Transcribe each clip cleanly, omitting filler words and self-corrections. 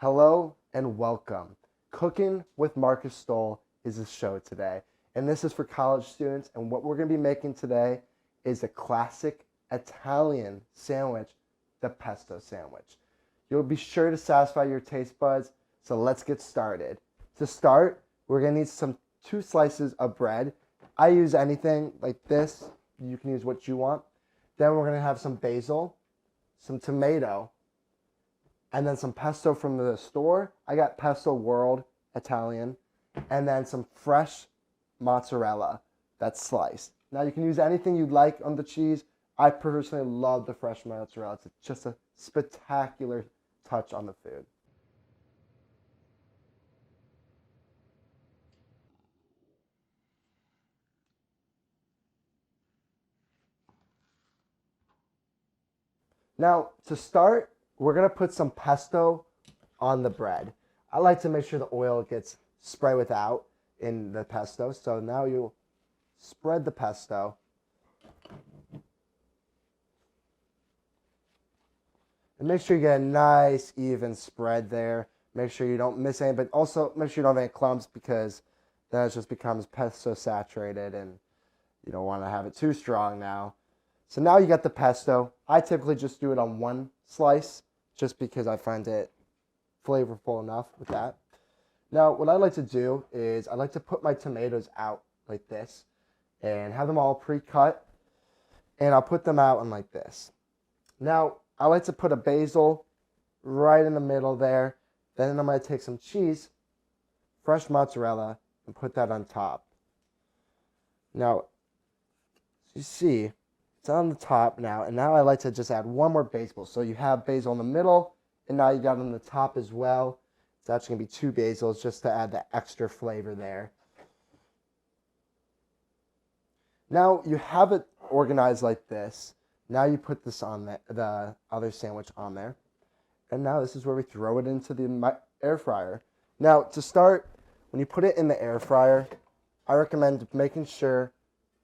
Hello and welcome. Cooking with Marcus Stoll is the show today, and this is for college students. And what we're going to be making today is a classic Italian sandwich, the pesto sandwich. You'll be sure to satisfy your taste buds, so let's get started. To start, we're going to need two slices of bread. I use anything like this. You can use what you want. Then we're going to have some basil, some tomato, and then some pesto from the store. I got Pesto World Italian, and then some fresh mozzarella that's sliced. Now you can use anything you'd like on the cheese. I personally love the fresh mozzarella. It's just a spectacular touch on the food. Now to start, we're gonna put some pesto on the bread. I like to make sure the oil gets spread without in the pesto. So now you spread the pesto. And make sure you get a nice even spread there. Make sure you don't miss any, but also make sure you don't have any clumps, because then it just becomes pesto saturated and you don't want to have it too strong now. So now you got the pesto. I typically just do it on one slice, just because I find it flavorful enough with that. Now, what I like to do is I like to put my tomatoes out like this and have them all pre-cut, and I'll put them out on like this. Now, I like to put a basil right in the middle there. Then I'm going to take some cheese, fresh mozzarella, and put that on top. Now, as you see, it's on the top now, and now I like to just add one more basil. So you have basil in the middle, and now you got it on the top as well. It's actually going to be two basils just to add the extra flavor there. Now you have it organized like this. Now you put this on the other sandwich on there. And now this is where we throw it into the air fryer. Now to start, when you put it in the air fryer, I recommend making sure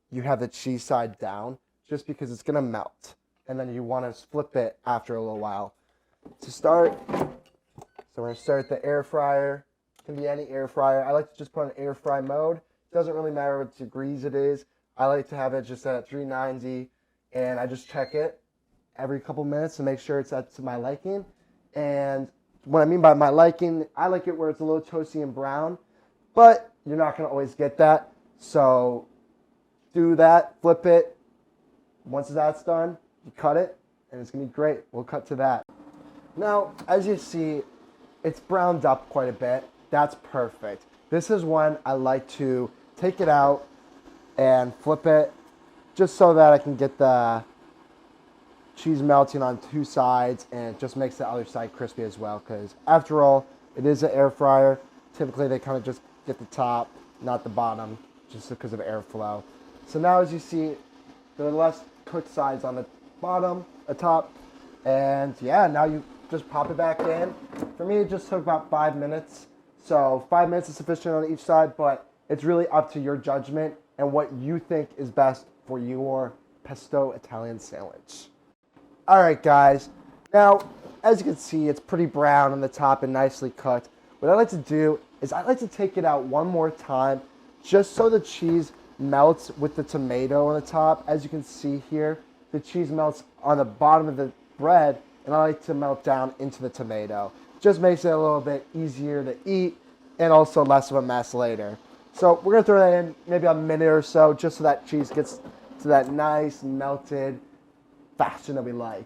you have the cheese side down, just because it's going to melt. And then you want to flip it after a little while. To start, so we're going to start the air fryer. It can be any air fryer. I like to just put on air fry mode. It doesn't really matter what degrees it is. I like to have it just at 390, and I just check it every couple minutes to make sure it's to my liking. And what I mean by my liking, I like it where it's a little toasty and brown, but you're not going to always get that. So do that, flip it. Once that's done, you cut it, and it's going to be great. We'll cut to that. Now, as you see, it's browned up quite a bit. That's perfect. This is when I like to take it out and flip it, just so that I can get the cheese melting on two sides, and it just makes the other side crispy as well, because after all, it is an air fryer. Typically, they kind of just get the top, not the bottom, just because of airflow. So now, as you see, the less cooked sides on the bottom, the top, and yeah, now you just pop it back in. For me, it just took about 5 minutes. So 5 minutes is sufficient on each side, but it's really up to your judgment and what you think is best for your pesto Italian sandwich. All right, guys. Now, as you can see, it's pretty brown on the top and nicely cooked. What I like to do is I like to take it out one more time, just so the cheese melts with the tomato on the top. As you can see here, the cheese melts on the bottom of the bread, and I like to melt down into the tomato. Just makes it a little bit easier to eat, and also less of a mess later. So we're gonna throw that in maybe a minute or so, just so that cheese gets to that nice melted fashion that we like.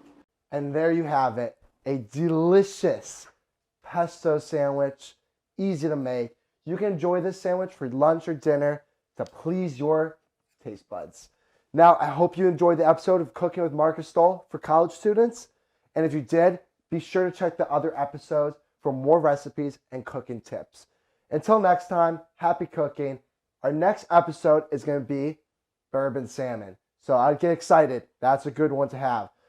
And there you have it, a delicious pesto sandwich, easy to make. You can enjoy this sandwich for lunch or dinner to please your taste buds. Now, I hope you enjoyed the episode of Cooking with Marcus Stoll for college students. And if you did, be sure to check the other episodes for more recipes and cooking tips. Until next time, happy cooking. Our next episode is going to be bourbon salmon. So I get excited. That's a good one to have.